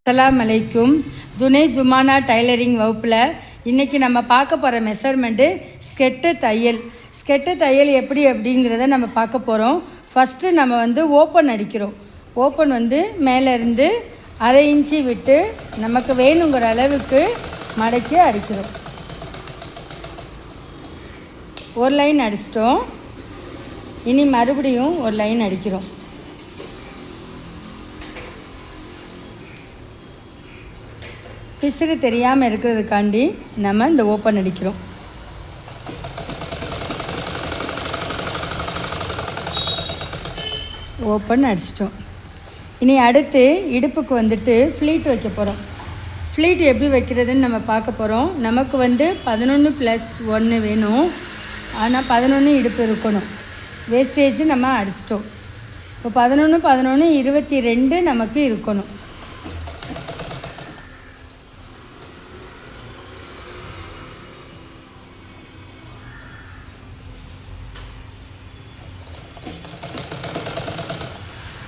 அஸ்ஸலாமு அலைக்கும். ஜுனை ஜுமானா டைலரிங் வகுப்பில் இன்றைக்கி நம்ம பார்க்க போகிற மெஷர்மெண்ட்டு ஸ்கெட்டு தையல் எப்படி அப்படிங்கிறத நம்ம பார்க்க போகிறோம். ஃபஸ்ட்டு நம்ம ஓப்பன் அடிக்கிறோம். ஓப்பன் மேலேருந்து 1/2 இன்ச்சு விட்டு நமக்கு வேணுங்கிற அளவுக்கு மடக்கி அடிக்கிறோம். ஒரு லைன் அடிச்சிட்டோம். இனி மறுபடியும் ஒரு லைன் அடிக்கிறோம். பிசுறு தெரியாமல் இருக்கிறதுக்காண்டி நம்ம இந்த ஓப்பன் அடிக்கிறோம். ஓப்பன் அடிச்சிட்டோம். இனி அடுத்து இடுப்புக்கு ஃப்ளீட் வைக்க போகிறோம். ஃப்ளீட் எப்படி வைக்கிறதுன்னு நம்ம பார்க்க போகிறோம். நமக்கு 11+1 வேணும். ஆனால் 11 இடுப்பு இருக்கணும். வேஸ்டேஜ் நம்ம அடிச்சிட்டோம். இப்போ 11 22 நமக்கு இருக்கணும்.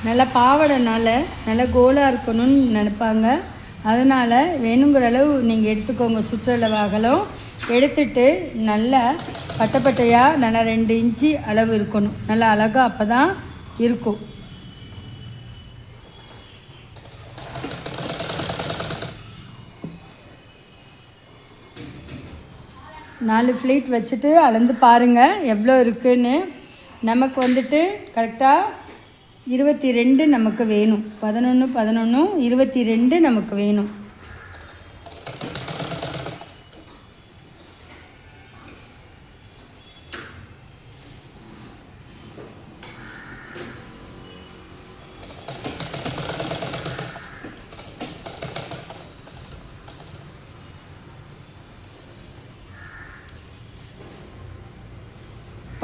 நல்லா பாவடைனால நல்லா கோலாக இருக்கணும்னு நினைப்பாங்க. அதனால் வேணுங்கிற அளவு நீங்கள் எடுத்துக்கோங்க. சுற்றளவு அகலம் எடுத்துட்டு நல்லா பட்டையாக நல்லா 2 இன்ச்சு அளவு இருக்கணும். நல்லா அழகாக அப்போ தான் இருக்கும். நாலு ஃப்ளீட் வச்சுட்டு அளந்து பாருங்கள் எவ்வளோ இருக்குன்னு. நமக்கு கரெக்டாக 22 நமக்கு வேணும். 11 22 நமக்கு வேணும்.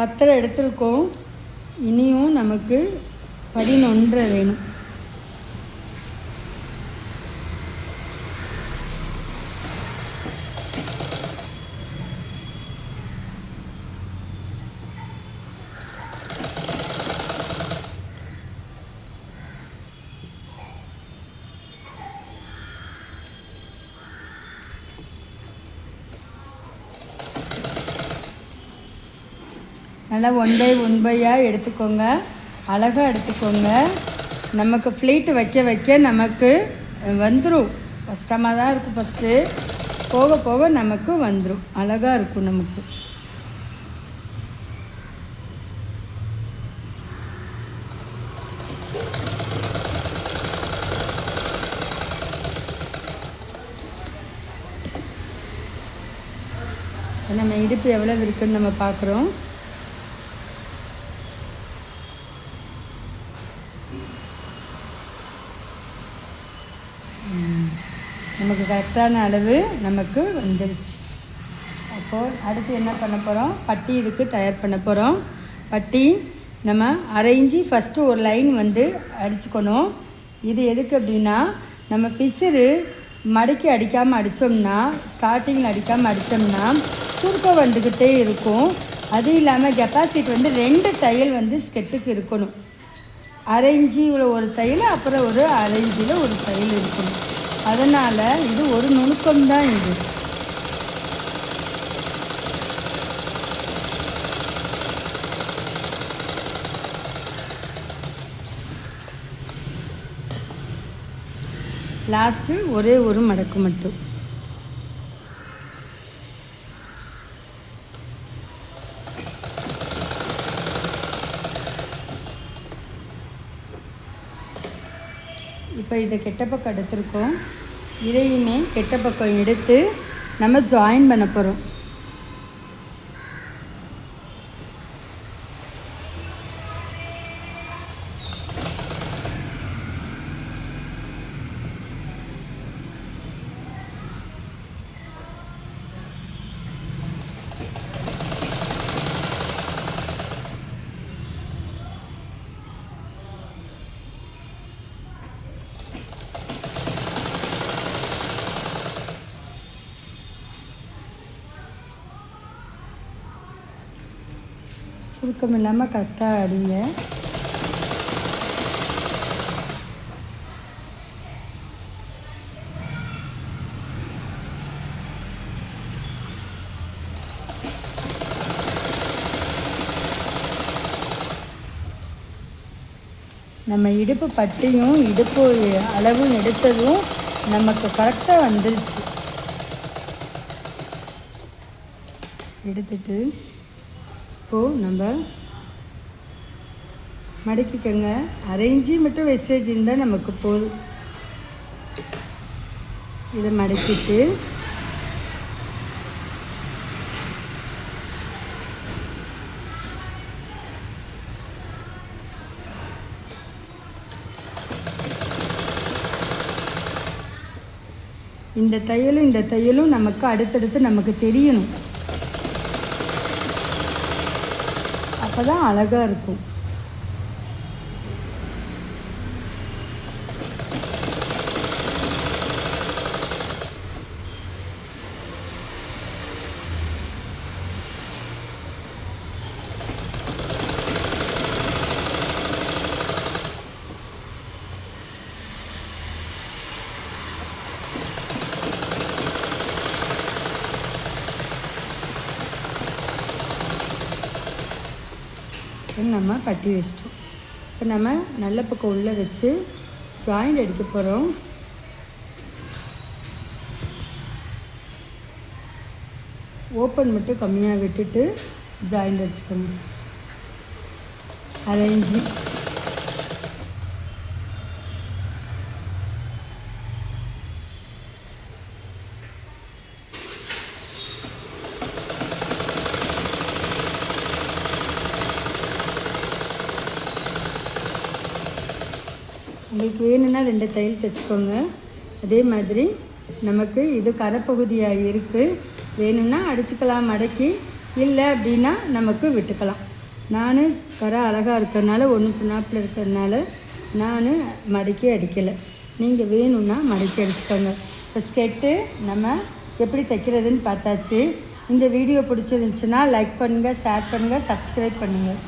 பத்தரை எடுத்துருக்கோம். இனியும் நமக்கு 11 வேணும். நல்லா 1 by 1 எடுத்துக்கோங்க. அழகாக எடுத்துக்கோங்க. நமக்கு ஃப்ளீட்டு வைக்க நமக்கு வந்துடும். கஷ்டமாக தான் இருக்கும் ஃபஸ்ட்டு. போக போக நமக்கு வந்துடும். அழகாக இருக்கும் நமக்கு. நம்ம இடுப்பு எவ்வளோ இருக்குன்னு நம்ம பார்க்குறோம். நமக்கு கரெக்டான அளவு நமக்கு வந்துடுச்சு. அப்போது அடுத்து என்ன பண்ண போகிறோம்? பட்டி இதுக்கு தயார் பண்ண போகிறோம். பட்டி நம்ம 1/2 இன்ச்சு ஃபஸ்ட்டு ஒரு லைன் அடிச்சுக்கணும். இது எதுக்கு அப்படின்னா, நம்ம பிசுறு மடக்கி அடிக்காமல் அடித்தோம்னா, ஸ்டார்டிங்கில் அடிக்காமல் அடித்தோம்னா சுருக்கம் வந்துக்கிட்டே இருக்கும். அது இல்லாமல் கெப்பாசிட்டி 2 தையல் ஸ்கெட்டுக்கு இருக்கணும். 1/2 இன்ச்சில் ஒரு தையல், அப்புறம் ஒரு 1/2 இன்ச்சில் ஒரு தையல் இருக்கணும். அதனால் இது ஒரு நுணுக்கம்தான். இது லாஸ்ட்டு ஒரே ஒரு மடக்கு மட்டும். இப்போ இதை கெட்ட பக்கம் எடுத்துருக்கோம். இதையுமே கெட்ட பக்கம் எடுத்து நம்ம ஜாயின் பண்ண போகிறோம். சுருக்கம் இல்லாமல் கரெக்டாக அடிங்க. நம்ம இடுப்பு பட்டியும் இடுப்பு அளவும் எடுத்ததும் நமக்கு கரெக்டாக வந்துருச்சு. எடுத்துட்டு இப்போது நம்ம மடக்கிக்கங்க. 1/2 இன்ச்சு மட்டும் வேஸ்டேஜ் இருந்தால் நமக்கு போதும். இதை மடக்கிட்டு இந்த தையலும் நமக்கு அடுத்தடுத்து நமக்கு தெரியணும். அப்போ தான் அழகாக இருக்கும். நம்ம பட்டி வச்சிட்டோம். இப்போ நம்ம நல்ல பக்கம் உள்ளே வச்சு ஜாயிண்ட் அடிக்க போகிறோம். ஓப்பன் மட்டும் கம்மியாக விட்டுட்டு ஜாயிண்ட் அடிச்சுக்கணும். 1/2 இன்ச்சு. உங்களுக்கு வேணும்னா 2 தையல் தைச்சிக்கோங்க. அதே மாதிரி நமக்கு இது கரைப்பகுதியாக இருக்குது. வேணும்னா அடிச்சுக்கலாம் மடக்கி, இல்லை அப்படின்னா நமக்கு விட்டுக்கலாம். நான் கரை அழகாக இருக்கிறதுனால ஒன்று சொன்னாப்பில் இருக்கிறதுனால நான் மடக்கி அடிக்கலை. நீங்கள் வேணும்னா மடக்கி அடிச்சுக்கோங்க. இப்போ ஸ்கெட்டு நம்ம எப்படி தைக்கிறதுன்னு பார்த்தாச்சு. இந்த வீடியோ பிடிச்சிருந்துச்சுன்னா லைக் பண்ணுங்கள், ஷேர் பண்ணுங்கள், சப்ஸ்கிரைப் பண்ணுங்கள்.